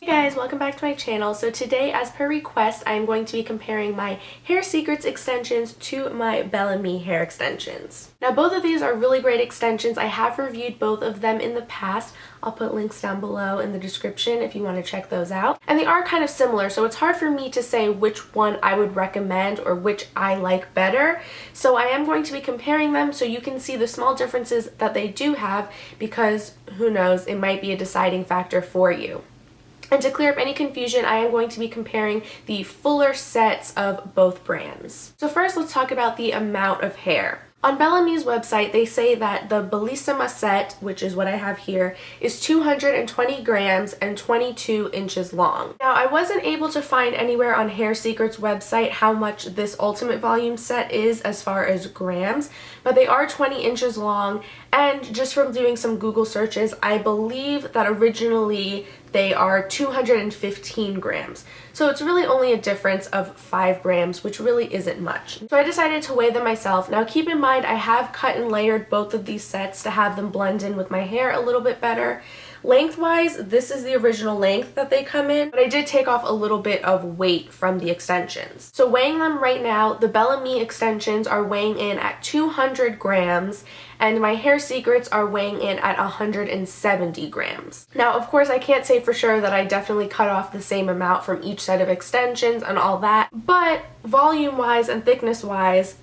Hey guys, welcome back to my channel. So today, as per request, I'm going to be comparing my Hair Secrets extensions to my Bellami hair extensions. Now both of these are really great extensions. I have reviewed both of them in the past. I'll put links down below in the description if you want to check those out. And they are kind of similar, so it's hard for me to say which one I would recommend or which I like better. So I am going to be comparing them so you can see the small differences that they do have, because who knows, it might be a deciding factor for you. And to clear up any confusion, I am going to be comparing the fuller sets of both brands. So first, let's talk about the amount of hair. On Bellami's website, they say that the Bellissima set, which is what I have here, is 220 grams and 22 inches long. Now, I wasn't able to find anywhere on Hair Secrets website how much this ultimate volume set is as far as grams, but they are 20 inches long, and just from doing some Google searches, I believe that originally they are 215 grams. So it's really only a difference of 5 grams, which really isn't much. So I decided to weigh them myself. Now keep in mind, I have cut and layered both of these sets to have them blend in with my hair a little bit better. Lengthwise, this is the original length that they come in, but I did take off a little bit of weight from the extensions. So weighing them right now, the Bellami extensions are weighing in at 200 grams, and my Hair Secrets are weighing in at 170 grams. Now, of course, I can't say for sure that I definitely cut off the same amount from each set of extensions and all that, but volume-wise and thickness-wise,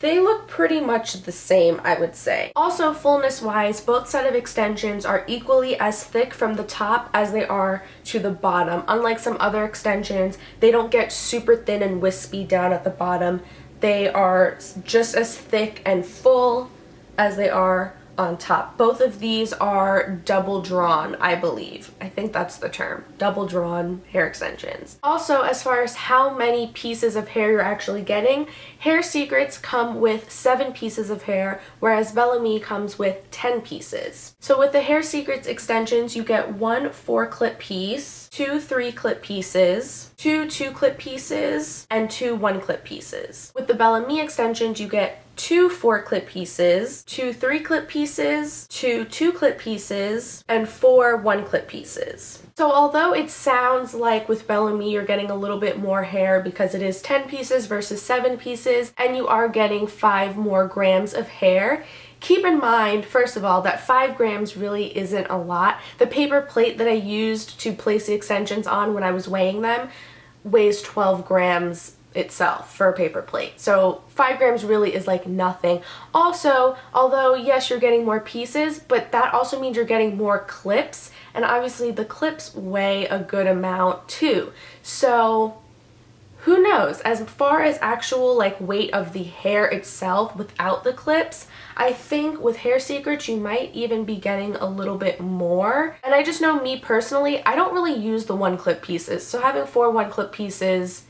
they look pretty much the same, I would say. Also, fullness-wise, both set of extensions are equally as thick from the top as they are to the bottom. Unlike some other extensions, they don't get super thin and wispy down at the bottom. They are just as thick and full as they are on top. Both of these are double drawn, I believe. I think that's the term, double drawn hair extensions. Also, as far as how many pieces of hair you're actually getting, Hair Secrets come with 7 pieces of hair, whereas Bellami comes with 10 pieces. So with the Hair Secrets extensions, you get 1 4-clip piece, 2 3-clip pieces, 2 2-clip pieces, and 2 1-clip pieces. With the Bellami extensions, you get 2 4-clip pieces, 2 3-clip pieces, 2 2-clip pieces, and 4 1-clip pieces. So although it sounds like with Bellami you're getting a little bit more hair because it is 10 pieces versus 7 pieces, and you are getting 5 more grams of hair, keep in mind, first of all, that 5 grams really isn't a lot. The paper plate that I used to place the extensions on when I was weighing them weighs 12 grams itself for a paper plate. So 5 grams really is like nothing. Also, although yes, you're getting more pieces, but that also means you're getting more clips, and obviously the clips weigh a good amount too. So who knows? As far as actual like weight of the hair itself without the clips, I think with Hair Secrets you might even be getting a little bit more. And I just know me personally, I don't really use the 1-clip pieces. So having 4 1-clip pieces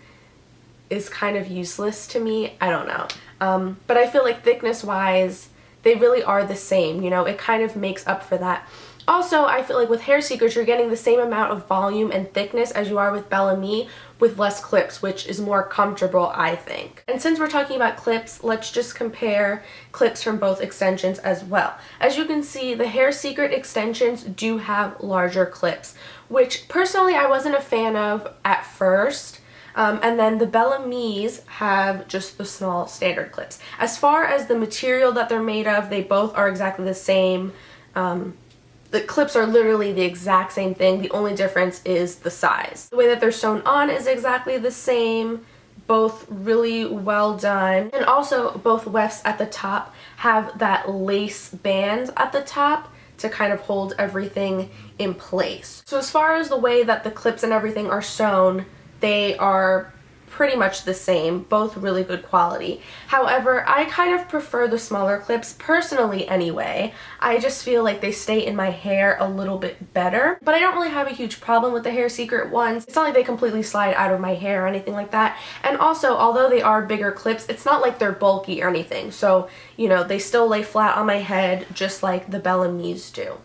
is kind of useless to me. I don't know. But I feel like thickness wise, they really are the same. You know, it kind of makes up for that. Also, I feel like with Hair Secrets, you're getting the same amount of volume and thickness as you are with Bellami with less clips, which is more comfortable, I think. And since we're talking about clips, let's just compare clips from both extensions as well. As you can see, the Hair Secret extensions do have larger clips, which personally I wasn't a fan of at first. And then the Bellamis have just the small standard clips. As far as the material that they're made of, they both are exactly the same. The clips are literally the exact same thing. The only difference is the size. The way that they're sewn on is exactly the same. Both really well done. And also both wefts at the top have that lace band at the top to kind of hold everything in place. So as far as the way that the clips and everything are sewn, they are pretty much the same, both really good quality. However, I kind of prefer the smaller clips, personally anyway. I just feel like they stay in my hair a little bit better, but I don't really have a huge problem with the Hair Secret ones. It's not like they completely slide out of my hair or anything like that. And also, although they are bigger clips, it's not like they're bulky or anything. So, you know, they still lay flat on my head just like the Bellamis do.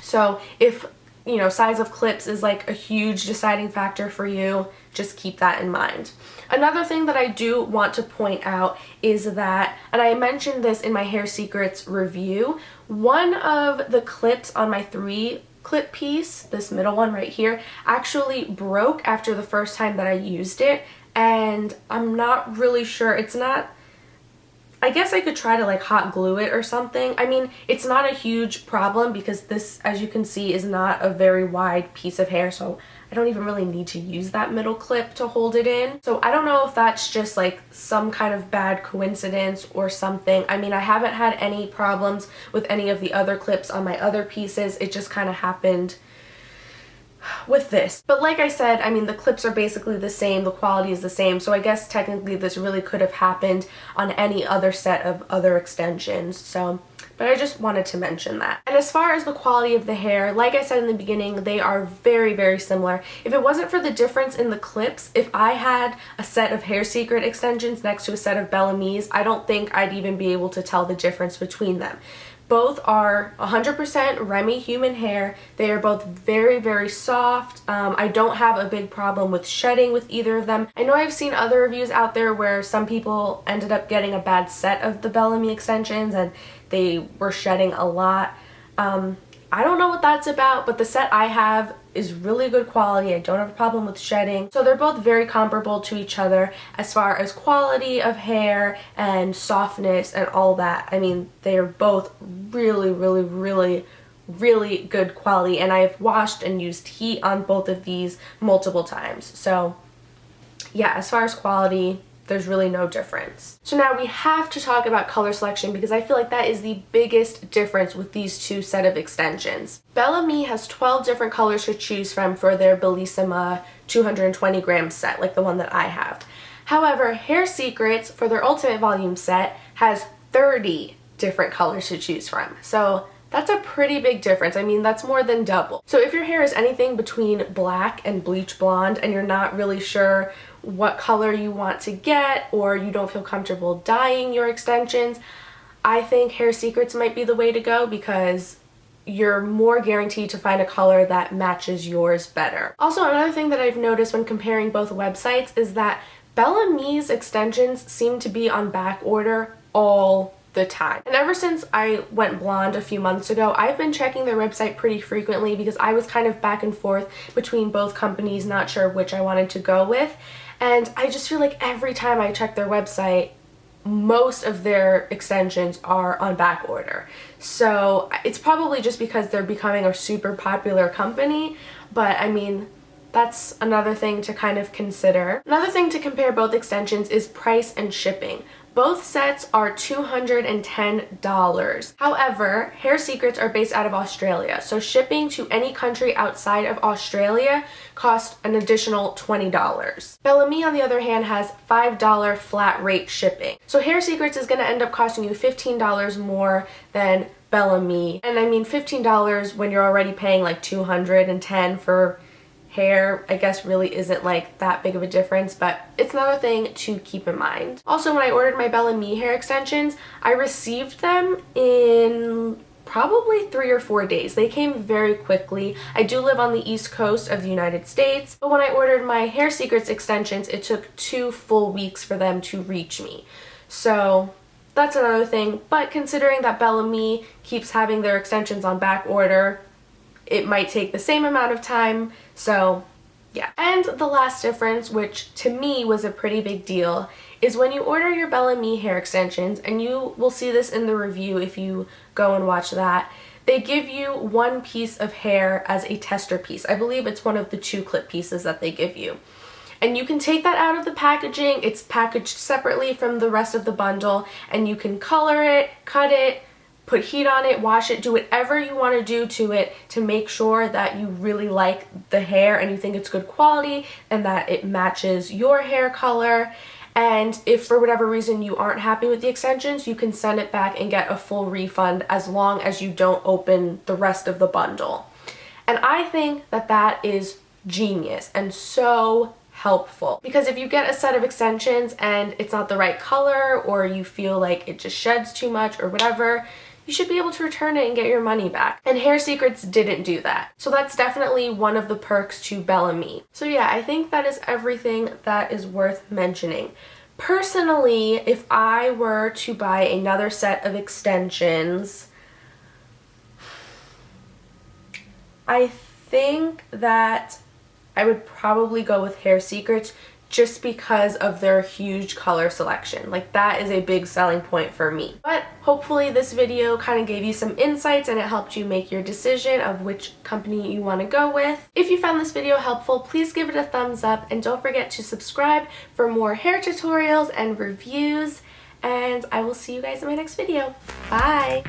So if, you know, size of clips is like a huge deciding factor for you, just keep that in mind. Another thing that I do want to point out is that, and I mentioned this in my Hair Secrets review, one of the clips on my 3 clip piece, this middle one right here, actually broke after the first time that I used it, and I'm not really sure. It's not, I guess I could try to like hot glue it or something. I mean, it's not a huge problem because this, as you can see, is not a very wide piece of hair, so I don't even really need to use that middle clip to hold it in. So I don't know if that's just like some kind of bad coincidence or something. I mean, I haven't had any problems with any of the other clips on my other pieces. It just kind of happened with this. But like I said, I mean, the clips are basically the same, the quality is the same, so I guess technically this really could have happened on any other set of other extensions. So, but I just wanted to mention that. And as far as the quality of the hair, like I said in the beginning, they are very, very similar. If it wasn't for the difference in the clips, if I had a set of Hair Secret extensions next to a set of Bellamy's, I don't think I'd even be able to tell the difference between them. Both are 100% Remy human hair. They are both very, very soft. I don't have a big problem with shedding with either of them. I know I've seen other reviews out there where some people ended up getting a bad set of the Bellamy extensions and they were shedding a lot. I don't know what that's about, but the set I have is really good quality. I don't have a problem with shedding. So they're both very comparable to each other as far as quality of hair and softness and all that. I mean, they are both really, really, really, really good quality, and I've washed and used heat on both of these multiple times. So yeah, as far as quality, there's really no difference. So now we have to talk about color selection because I feel like that is the biggest difference with these two set of extensions. Bellamy has 12 different colors to choose from for their Bellissima 220 gram set, like the one that I have. However, Hair Secrets for their Ultimate Volume set has 30 different colors to choose from. So that's a pretty big difference. I mean, that's more than double. So if your hair is anything between black and bleach blonde and you're not really sure what color you want to get, or you don't feel comfortable dyeing your extensions, I think Hair Secrets might be the way to go because you're more guaranteed to find a color that matches yours better. Also, another thing that I've noticed when comparing both websites is that Bellamy's extensions seem to be on back order all the time. And ever since I went blonde a few months ago, I've been checking their website pretty frequently because I was kind of back and forth between both companies, not sure which I wanted to go with. And I just feel like every time I check their website, most of their extensions are on back order. So it's probably just because they're becoming a super popular company, but I mean, that's another thing to kind of consider. Another thing to compare both extensions is price and shipping. Both sets are $210. However, Hair Secrets are based out of Australia, so shipping to any country outside of Australia costs an additional $20. Bellamy, on the other hand, has $5 flat rate shipping. So Hair Secrets is going to end up costing you $15 more than Bellamy. And I mean, $15 when you're already paying like $210 for hair, I guess really isn't like that big of a difference, but it's another thing to keep in mind. Also, when I ordered my Bellamy hair extensions, I received them in probably 3 or 4 days. They came very quickly. I do live on the East Coast of the United States, but when I ordered my Hair Secrets extensions, it took 2 full weeks for them to reach me. So that's another thing, but considering that Bellamy keeps having their extensions on back order, it might take the same amount of time, so yeah. And the last difference, which to me was a pretty big deal, is when you order your Bellamy hair extensions, and you will see this in the review if you go and watch that, they give you one piece of hair as a tester piece. I believe it's one of the 2 clip pieces that they give you. And you can take that out of the packaging. It's packaged separately from the rest of the bundle, and you can color it, cut it, put heat on it, wash it, do whatever you want to do to it to make sure that you really like the hair and you think it's good quality and that it matches your hair color. And if for whatever reason you aren't happy with the extensions, you can send it back and get a full refund as long as you don't open the rest of the bundle. And I think that that is genius and so helpful, because if you get a set of extensions and it's not the right color, or you feel like it just sheds too much or whatever, you should be able to return it and get your money back. And Hair Secrets didn't do that. So that's definitely one of the perks to Bellamy. So yeah, I think that is everything that is worth mentioning. Personally, if I were to buy another set of extensions, I think that I would probably go with Hair Secrets just because of their huge color selection. Like, that is a big selling point for me. But hopefully this video kind of gave you some insights and it helped you make your decision of which company you want to go with. If you found this video helpful, please give it a thumbs up and don't forget to subscribe for more hair tutorials and reviews. And I will see you guys in my next video. Bye!